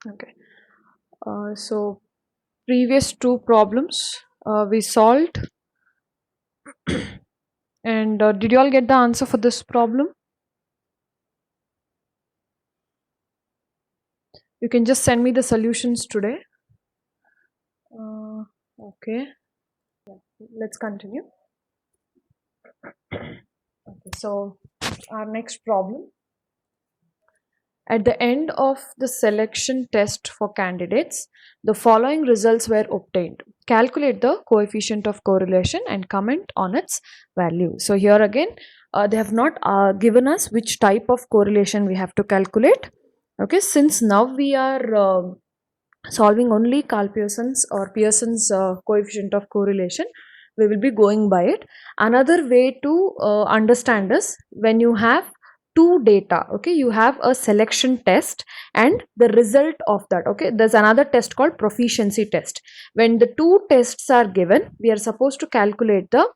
Okay. So previous two problems we solved, and did you all get the answer for this problem? You can just send me the solutions today. Okay. Let's continue. Okay. So our next problem. At the end of the selection test for candidates, the following results were obtained. Calculate the coefficient of correlation and comment on its value. So here again, they have not given us which type of correlation we have to calculate. Okay, since now we are solving only Carl Pearson's or Pearson's coefficient of correlation, we will be going by it. Another way to understand is when you have two data, okay, you have a selection test and the result of that. Okay, there's another test called proficiency test. When the two tests are given, we are supposed to calculate the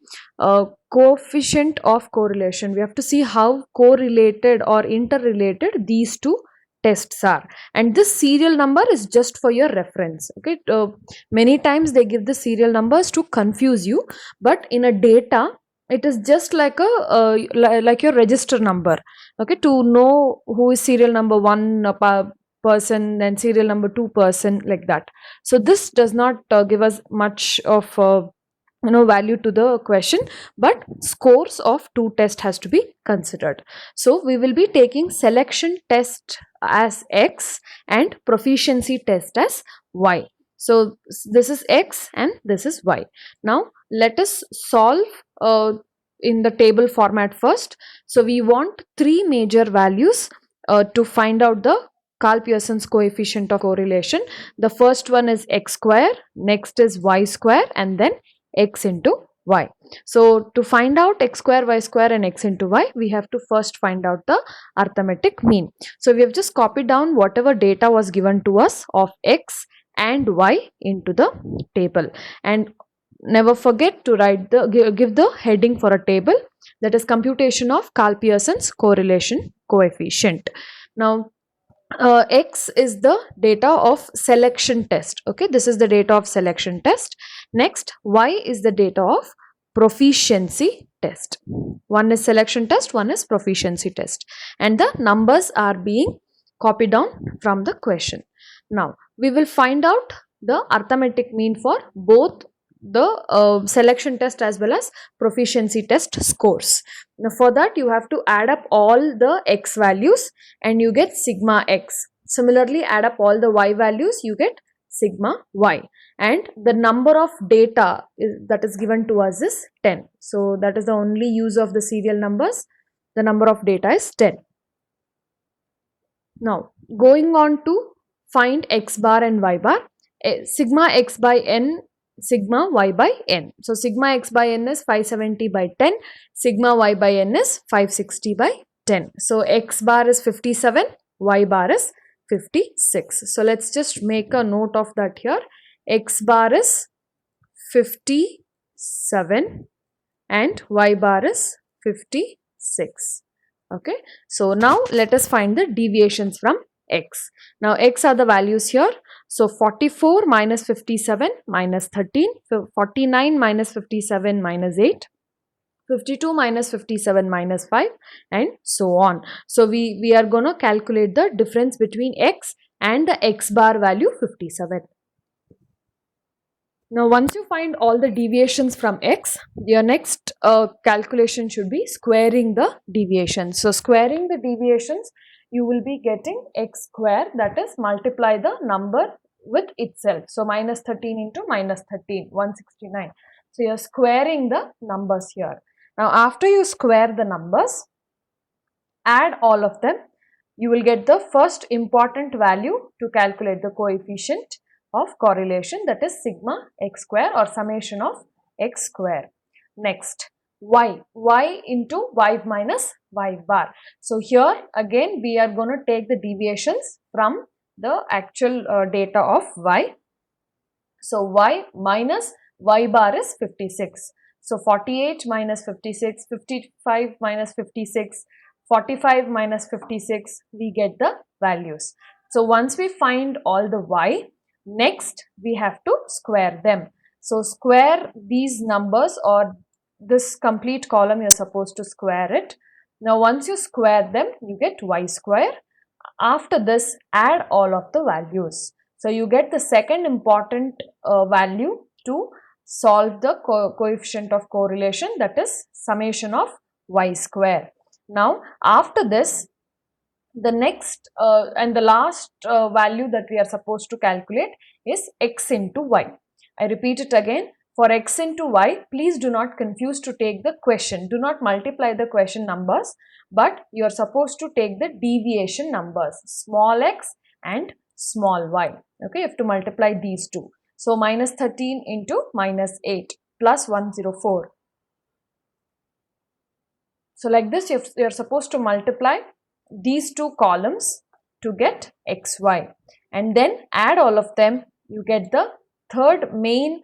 coefficient of correlation. We have to see how correlated or interrelated these two tests are, and this serial number is just for your reference. Okay, many times they give the serial numbers to confuse you, but in a data it is just like a like your register number. Okay, to know who is serial number 1 person, then serial number 2 person, like that. So this does not give us much of value to the question, but scores of two tests has to be considered. So we will be taking selection test as X and proficiency test as Y. So this is X and this is Y. Now let us solve in the table format first. So we want three major values to find out the Carl Pearson's coefficient of correlation. The first one is X square, next is Y square, and then X into Y. So to find out X square, Y square and X into Y, we have to first find out the arithmetic mean. So we have just copied down whatever data was given to us of X and Y into the table, and never forget to write the give the heading for a table, that is computation of Carl Pearson's correlation coefficient. Now X is the data of selection test. Okay, this is the data of selection test. Next, Y is the data of proficiency test. One is selection test, one is proficiency test, and the numbers are being copied down from the question. Now we will find out the arithmetic mean for both the selection test as well as proficiency test scores. Now for that you have to add up all the X values and you get sigma X. Similarly, add up all the Y values, you get sigma Y, and the number of data that is given to us is 10. So that is the only use of the serial numbers. The number of data is 10. Now going on to find X bar and Y bar. Sigma X by N, sigma Y by N. So sigma X by N is 570 by 10, sigma Y by N is 560 by 10. So X bar is 57, Y bar is 56. So let's just make a note of that here. X bar is 57 and Y bar is 56. Okay, so now let us find the deviations from X. Now X are the values here. So 44 minus 57 minus 13, 49 minus 57 minus 8, 52 minus 57 minus 5, and so on. So we are going to calculate the difference between X and the X bar value 57. Now once you find all the deviations from X, your next calculation should be squaring the deviations. So squaring the deviations, you will be getting X square, that is multiply the number with itself. So minus 13 into minus 13, 169. So you are squaring the numbers here. Now after you square the numbers, add all of them, you will get the first important value to calculate the coefficient of correlation, that is sigma X square or summation of X square. Next, Y into Y minus Y bar. So here again we are going to take the deviations from the actual data of Y. So Y minus Y bar is 56. So 48 minus 56, 55 minus 56, 45 minus 56, we get the values. So once we find all the y, next we have to square them. So square these numbers, or this complete column you're supposed to square it. Now once you square them, you get y square. After this, add all of the values. So you get the second important value to solve the coefficient of correlation, that is summation of y square. Now after this, the next and the last value that we are supposed to calculate is x into y. I repeat it again. For x into y, please do not confuse to take the question. Do not multiply the question numbers, but you are supposed to take the deviation numbers, small x and small y. Okay, you have to multiply these two. So minus 13 into minus 8 plus 104. So like this, you are supposed to multiply these two columns to get xy, and then add all of them. You get the third main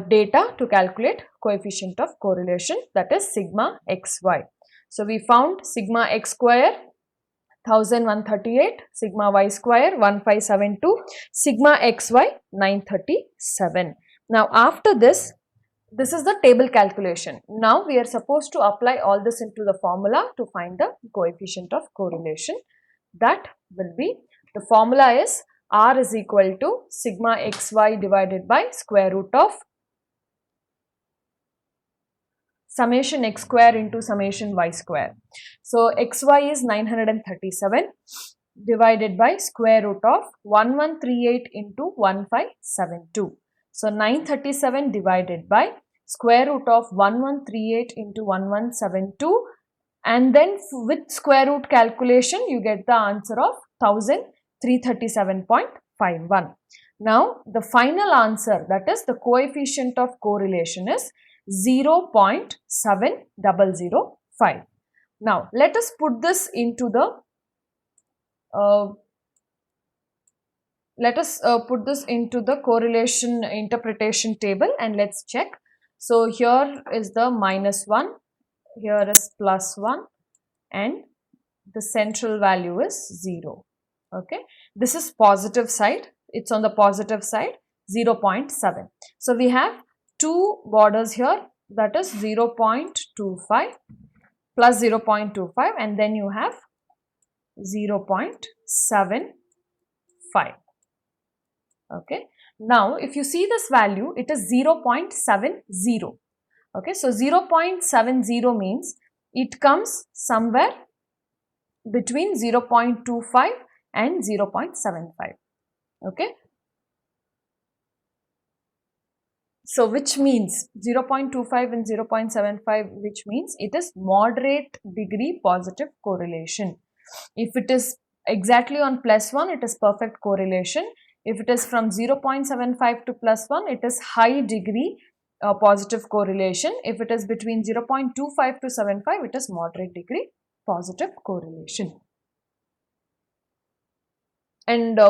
data to calculate coefficient of correlation, that is sigma xy. So we found sigma x square 1138, sigma y square 1572, sigma xy 937. Now after this, this is the table calculation. Now we are supposed to apply all this into the formula to find the coefficient of correlation. That will be, the formula is R is equal to sigma xy divided by square root of summation x square into summation y square. So xy is 937 divided by square root of 1138 into 1572. So 937 divided by square root of 1138 into 1172, and then with square root calculation you get the answer of 1337.51. Now the final answer, that is the coefficient of correlation, is 0.7005. Now let us put this into the correlation interpretation table, and let's check. So here is the minus 1, here is plus 1, and the central value is 0. Okay, this is positive side, it's on the positive side, 0.7. So we have two borders here, that is 0.25 plus 0.25, and then you have 0.75. Okay, now if you see this value, it is 0.70. Okay, so 0.70 means it comes somewhere between 0.25 and 0.75. Okay, so which means 0.25 and 0.75, which means it is moderate degree positive correlation. If it is exactly on plus 1, it is perfect correlation. If it is from 0.75 to plus 1, it is high degree positive correlation. If it is between 0.25 to 75, it is moderate degree positive correlation. And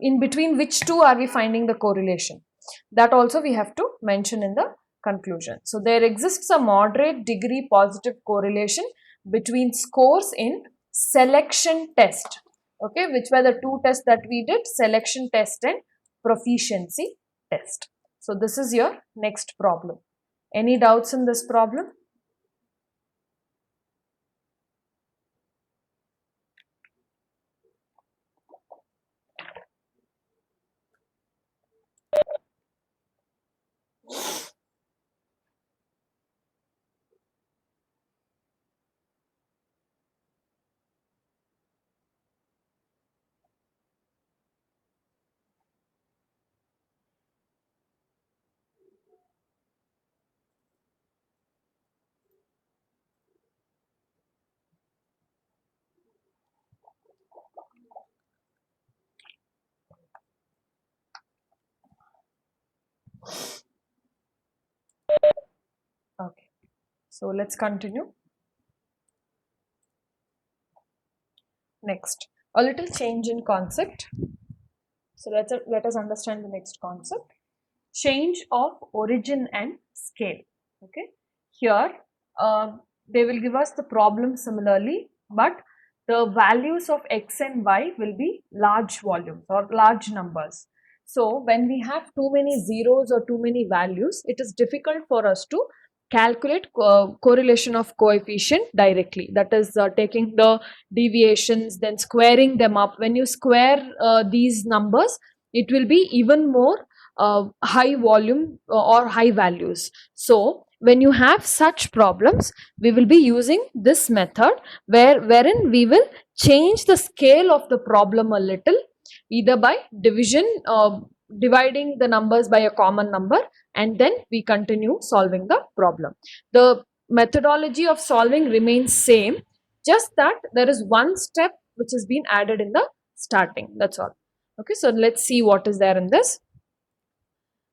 in between which two are we finding the correlation? That also we have to mention in the conclusion. So there exists a moderate degree positive correlation between scores in selection test, okay, which were the two tests that we did, selection test and proficiency test. So this is your next problem. Any doubts in this problem? Okay, so let's continue. Next, a little change in concept. So let us understand the next concept. Change of origin and scale. Okay, here they will give us the problem similarly, but the values of x and y will be large volumes or large numbers. So when we have too many zeros or too many values, it is difficult for us to calculate correlation of coefficient directly. That is taking the deviations, then squaring them up. When you square these numbers, it will be even more high volume or high values. So when you have such problems, we will be using this method wherein we will change the scale of the problem a little, either by division, dividing the numbers by a common number, and then we continue solving the problem. The methodology of solving remains same, just that there is one step which has been added in the starting. That's all. Okay, so let's see what is there in this.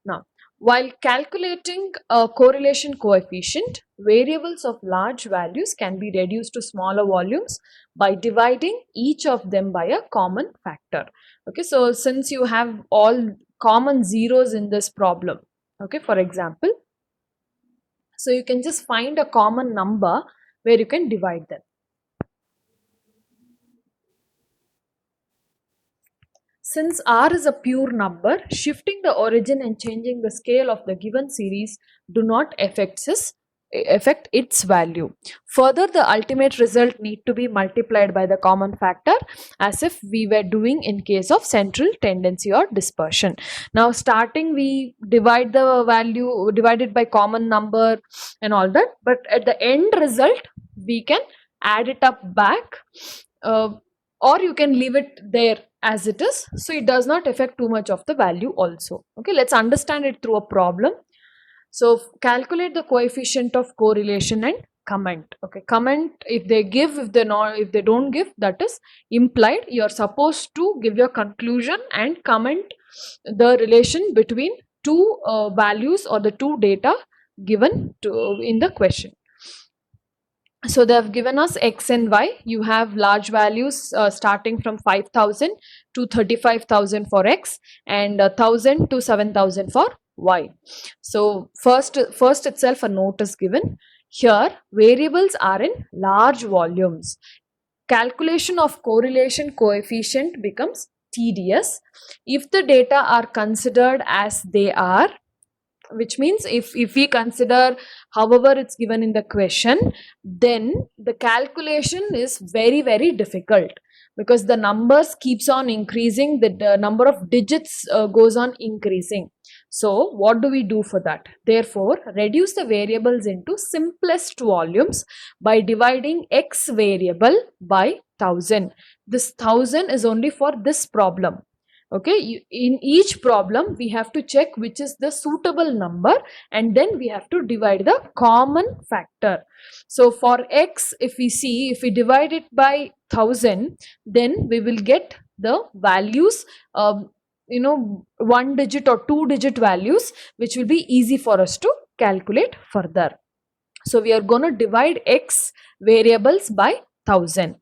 Now, while calculating a correlation coefficient, variables of large values can be reduced to smaller volumes by dividing each of them by a common factor. Okay, so since you have all common zeros in this problem, okay, for example, so you can just find a common number where you can divide them. Since R is a pure number, shifting the origin and changing the scale of the given series do not affect its value. Further, the ultimate result need to be multiplied by the common factor, as if we were doing in case of central tendency or dispersion. Now starting, we divide the value divided by common number and all that, but at the end result we can add it up back, or you can leave it there as it is, so it does not affect too much of the value also. Okay, let's understand it through a problem. So calculate the coefficient of correlation and comment. Okay, comment if they give, if they don't give, that is implied. You're supposed to give your conclusion and comment the relation between two values or the two data given in the question. So they have given us x and y. You have large values starting from 5,000 to 35,000 for x, and 1,000 to 7,000 for y. So first itself a note is given. Here variables are in large volumes. Calculation of correlation coefficient becomes tedious if the data are considered as they are, which means if we consider however it's given in the question, then the calculation is very difficult, because the numbers keeps on increasing, the number of digits goes on increasing. So what do we do for that? Therefore, reduce the variables into simplest volumes by dividing x variable by 1,000. This 1,000 is only for this problem. Okay, in each problem we have to check which is the suitable number, and then we have to divide the common factor. So for x, if we divide it by 1,000, then we will get the values, one digit or two digit values, which will be easy for us to calculate further. So we are going to divide x variables by 1,000.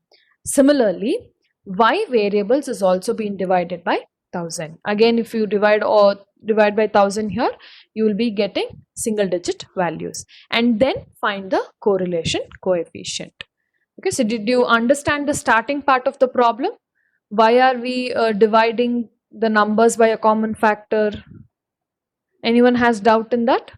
Similarly, y variables is also being divided by 1,000. Again, if you divide by 1,000 here, you will be getting single digit values, and then find the correlation coefficient. Okay, so did you understand the starting part of the problem? Why are we dividing the numbers by a common factor? Anyone has doubt in that?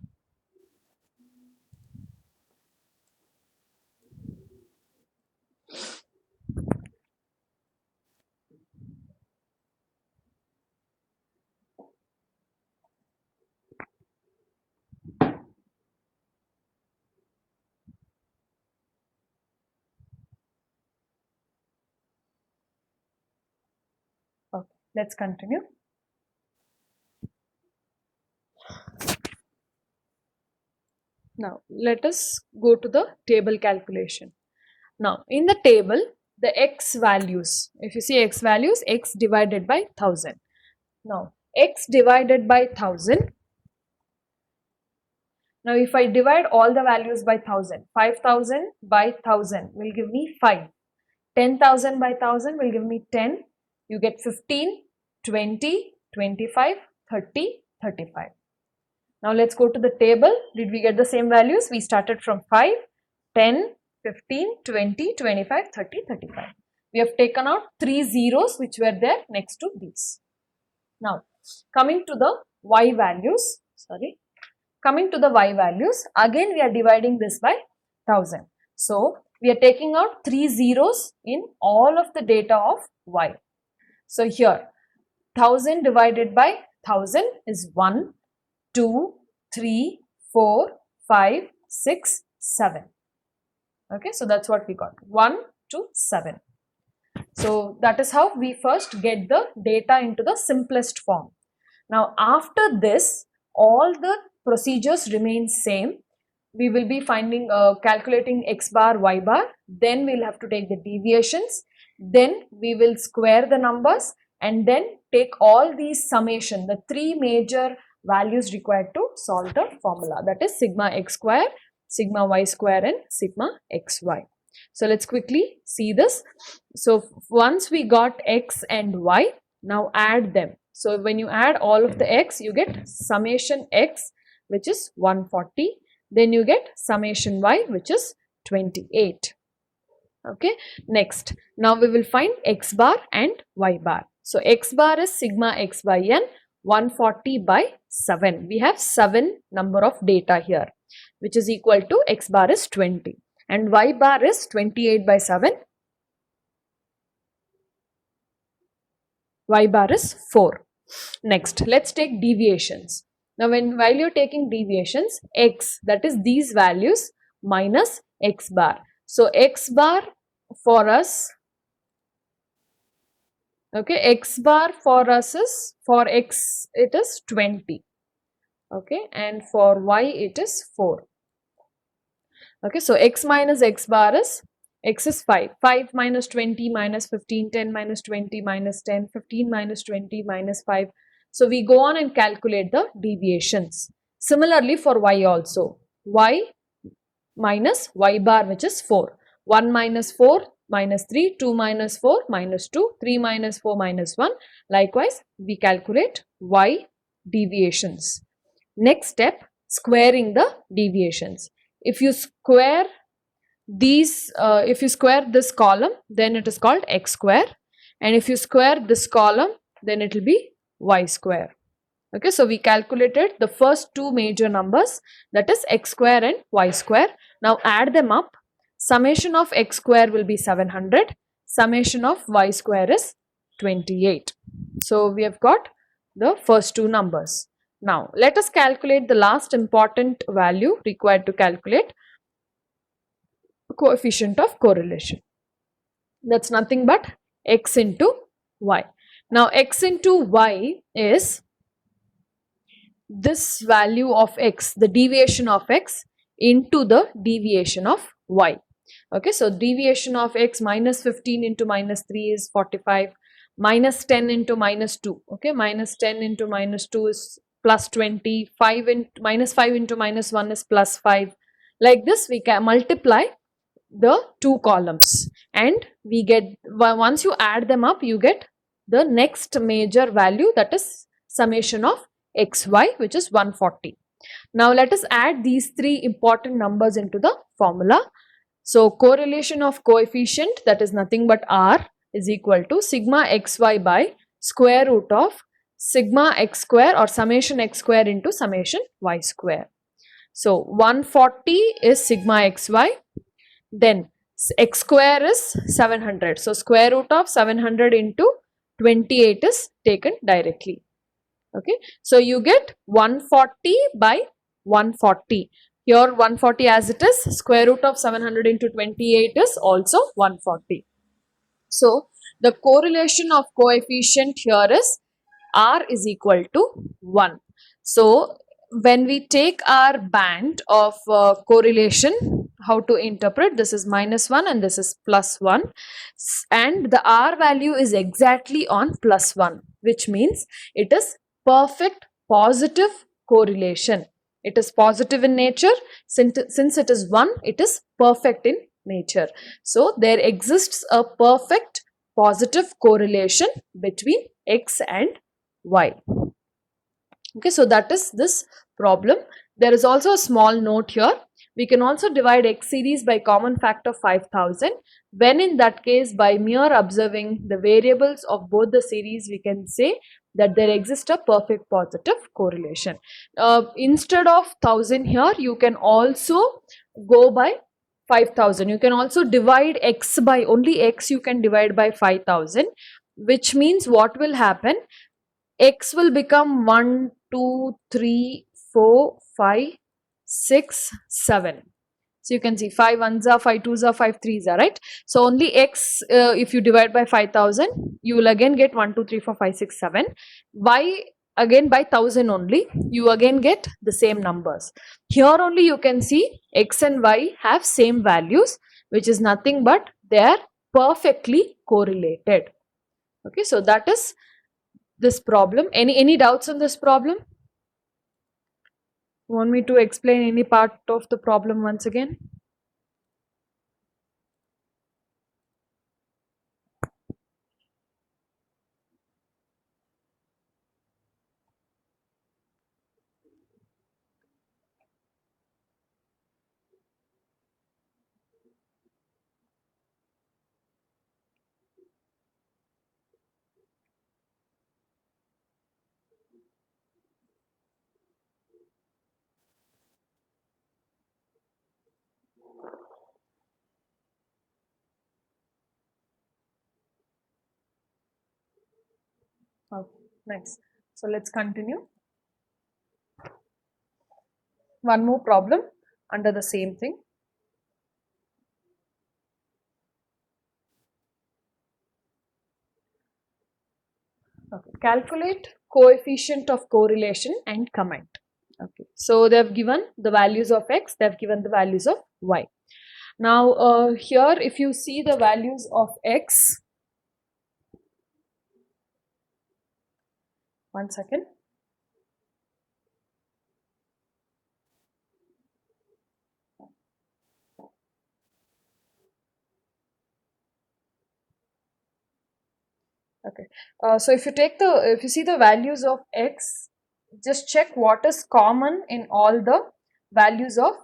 Okay, let's continue. Now let us go to the table calculation. Now in the table, the x values, if you see x values, x divided by 1,000. Now x divided by 1,000. Now if I divide all the values by 1,000, 5,000 by 1,000 will give me 5. 10,000 by 1,000 will give me 10. You get 15, 20, 25, 30, 35. Now let's go to the table. Did we get the same values? We started from 5, 10, 15, 20, 25, 30, 35. We have taken out 3 zeros which were there next to these. Now, coming to the y values, again we are dividing this by 1000. So, we are taking out 3 zeros in all of the data of y. So, here 1000 divided by 1000 is 1, 2, 3, 4, 5, 6, 7. Okay, so that's what we got, 1 to 7. So that is how we first get the data into the simplest form. Now after this, all the procedures remain same. We will be calculating x bar, y bar, then we'll have to take the deviations, then we will square the numbers and then take all these summation, the three major values required to solve the formula, that is sigma x square, sigma y square and sigma xy. So let's quickly see this. So once we got x and y, now add them. So when you add all of the x, you get summation x, which is 140. Then you get summation y, which is 28. Okay, next, now we will find x bar and y bar. So x bar is sigma x by n, 140 by 7. We have 7 number of data here, which is equal to x bar is 20 and y bar is 28 by 7. Y bar is 4. Next, let's take deviations. Now, while you're taking deviations, x, that is these values, minus x bar. So, x bar for us, okay, x bar for us is, for x it is 20, okay, and for y it is 4. Okay, so x minus x bar is, x is 5, 5 minus 20 minus 15, 10 minus 20 minus 10, 15 minus 20 minus 5. So we go on and calculate the deviations. Similarly for y also, y minus y bar, which is 4, 1 minus 4 minus 3, 2 minus 4 minus 2, 3 minus 4 minus 1. Likewise, we calculate y deviations. Next step, squaring the deviations. If you square these, if you square this column, then it is called x square, and if you square this column, then it will be y square. Okay, so we calculated the first two major numbers, that is x square and y square. Now add them up. Summation of x square will be 700. Summation of y square is 28. So we have got the first two numbers. Now let us calculate the last important value required to calculate coefficient of correlation. That's nothing but x into y. Now x into y is this value of x, the deviation of x into the deviation of y. Okay, so deviation of x, minus 15 into minus 3 is 45, minus 10 into minus 2. Okay, minus 10 into minus 2 is plus 20, minus 5 into minus 1 is plus 5. Like this, we can multiply the two columns and we get, once you add them up, you get the next major value, that is summation of xy, which is 140. Now let us add these three important numbers into the formula. So correlation of coefficient, that is nothing but r, is equal to sigma xy by square root of sigma x square or summation x square into summation y square. So 140 is sigma xy, then x square is 700. So square root of 700 into 28 is taken directly. Okay, so you get 140 by 140. Here 140 as it is, square root of 700 into 28 is also 140. So the correlation of coefficient here is r is equal to 1. So when we take our band of correlation, how to interpret, this is minus 1 and this is plus 1, and the r value is exactly on plus 1, which means it is perfect positive correlation. It is positive in nature. Since it is 1, it is perfect in nature. So there exists a perfect positive correlation between x and y. Okay, so that is this problem. There is also a small note here. We can also divide X series by common factor 5000, when in that case by mere observing the variables of both the series we can say that there exists a perfect positive correlation. Instead of 1000 here, you can also go by 5000. You can also divide X by only X, you can divide by 5000, which means what will happen? X will become 1, 2, 3, 4, 5, 6, 7. So you can see 5 ones are, 5 twos are, 5 threes are, right? So only X, if you divide by 5000, you will again get 1, 2, 3, 4, 5, 6, 7. Y again by 1000 only, you again get the same numbers. Here only you can see X and Y have same values, which is nothing but they are perfectly correlated. Okay, so that is this problem. Any doubts on this problem? Want me to explain any part of the problem once again? Okay, nice. So let's continue. One more problem under the same thing. Okay. Calculate coefficient of correlation and comment. Okay. So they have given the values of X, they have given the values of Y. Now here if you see the values of X, one second. Okay. So if you see the values of X, just check what is common in all the values of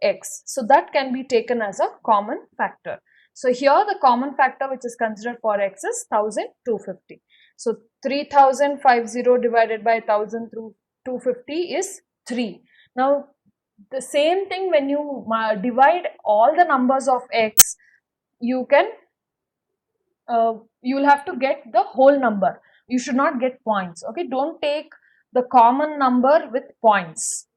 X. So that can be taken as a common factor. So here the common factor which is considered for X is 1250. So 3050 divided by 1250 is 3. Now the same thing when you divide all the numbers of X, you can you will have to get the whole number. You should not get points. Okay, don't take the common number with points.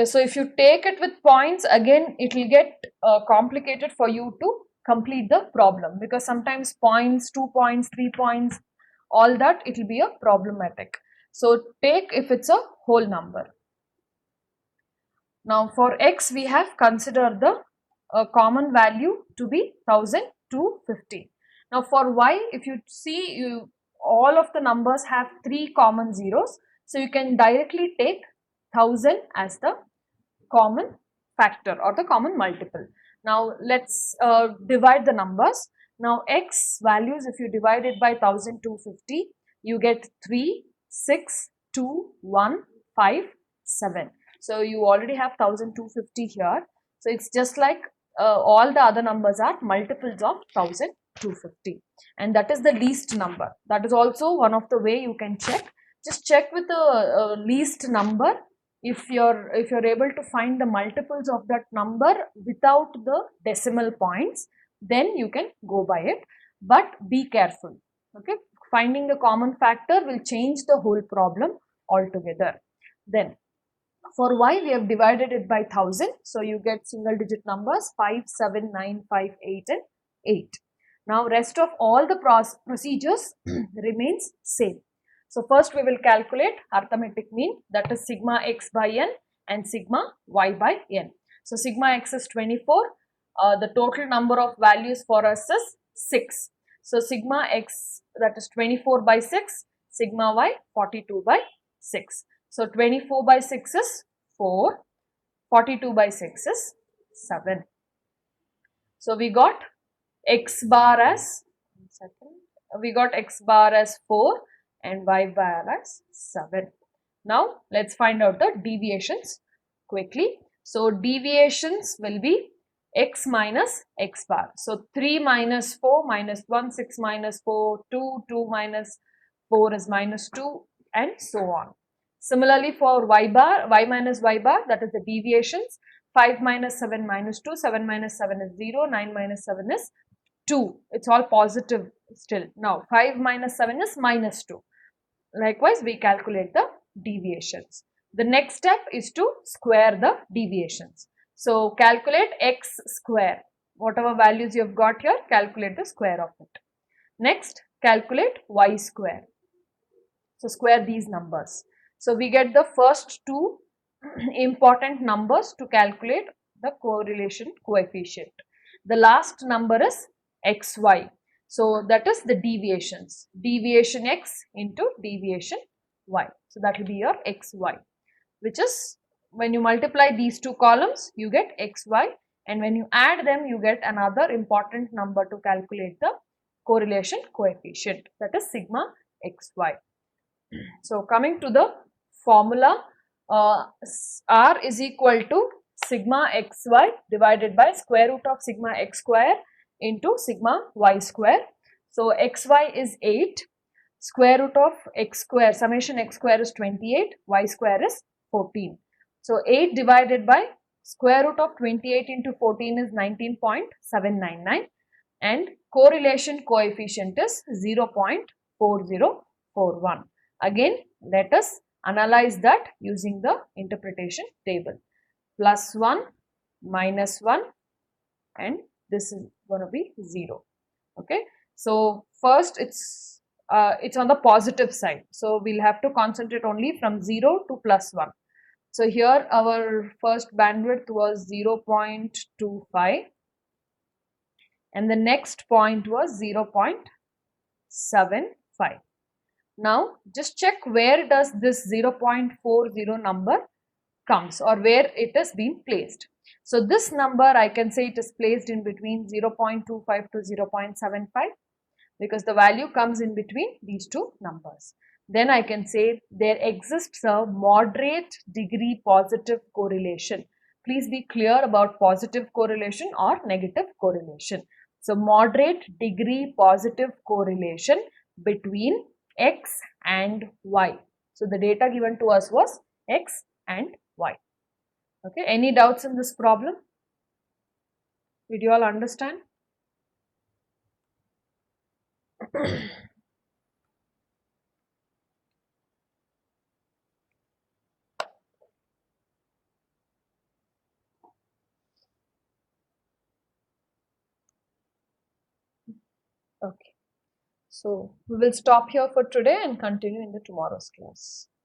So if you take it with points, again it will get complicated for you to complete the problem, because sometimes points, 2 points, 3 points, all that it will be a problematic. So take if it's a whole number. Now for X we have considered the common value to be 1250. Now for Y, if you see, all of the numbers have 3 common zeros, so you can directly take 1000 as the common factor or the common multiple. Now let's divide the numbers. Now X values, if you divide it by 1250, you get 3, 6, 2, 1, 5, 7. So you already have 1250 here. So it's just like all the other numbers are multiples of 1250, and that is the least number. That is also one of the way you can check. Just check with the least number. If you're able to find the multiples of that number without the decimal points, then you can go by it, but be careful. Okay, finding the common factor will change the whole problem altogether. Then for Y we have divided it by 1000, so you get single digit numbers 5, 7, 9, 5, 8 and 8. Now rest of all the procedures remains same. So first we will calculate arithmetic mean, that is sigma X by n and sigma Y by n. So sigma X is 24, the total number of values for us is 6. So sigma X, that is 24 by 6, sigma Y 42 by 6. So 24 by 6 is 4, 42 by 6 is 7. So we got X bar as, we got X bar as 4 and Y bar as 7. Now let's find out the deviations quickly. So deviations will be x minus x bar. So 3 minus 4 minus 1, 6 minus 4, 2, 2 minus 4 is minus 2 and so on. Similarly for y bar, y minus y bar, that is the deviations. 5 minus 7 minus 2, 7 minus 7 is 0, 9 minus 7 is 2. It's all positive still. Now 5 minus 7 is minus 2. Likewise, we calculate the deviations. The next step is to square the deviations. So calculate x square. Whatever values you have got here, calculate the square of it. Next, calculate y square. So square these numbers. So we get the first two important numbers to calculate the correlation coefficient. The last number is xy. So that is the deviations. Deviation x into deviation y. So that will be your xy, which is when you multiply these two columns, you get xy, and when you add them, you get another important number to calculate the correlation coefficient, that is sigma xy. So coming to the formula, R is equal to sigma xy divided by square root of sigma x square into sigma y square. So xy is 8, square root of x square, summation x square is 28, y square is 14. So 8 divided by square root of 28 into 14 is 19.799 and correlation coefficient is 0.4041. Again, let us analyze that using the interpretation table. Plus 1, minus 1 and this is going to be 0. Okay. So first it's on the positive side. So we'll have to concentrate only from 0 to plus 1. So here our first bandwidth was 0.25 and the next point was 0.75. Now just check where does this 0.40 number comes or where it has been placed. So this number I can say it is placed in between 0.25 to 0.75 because the value comes in between these two numbers. Then I can say there exists a moderate degree positive correlation. Please be clear about positive correlation or negative correlation. So moderate degree positive correlation between x and y. So the data given to us was x and y. Okay, any doubts in this problem? Did you all understand? Okay. So we will stop here for today and continue in the tomorrow's class.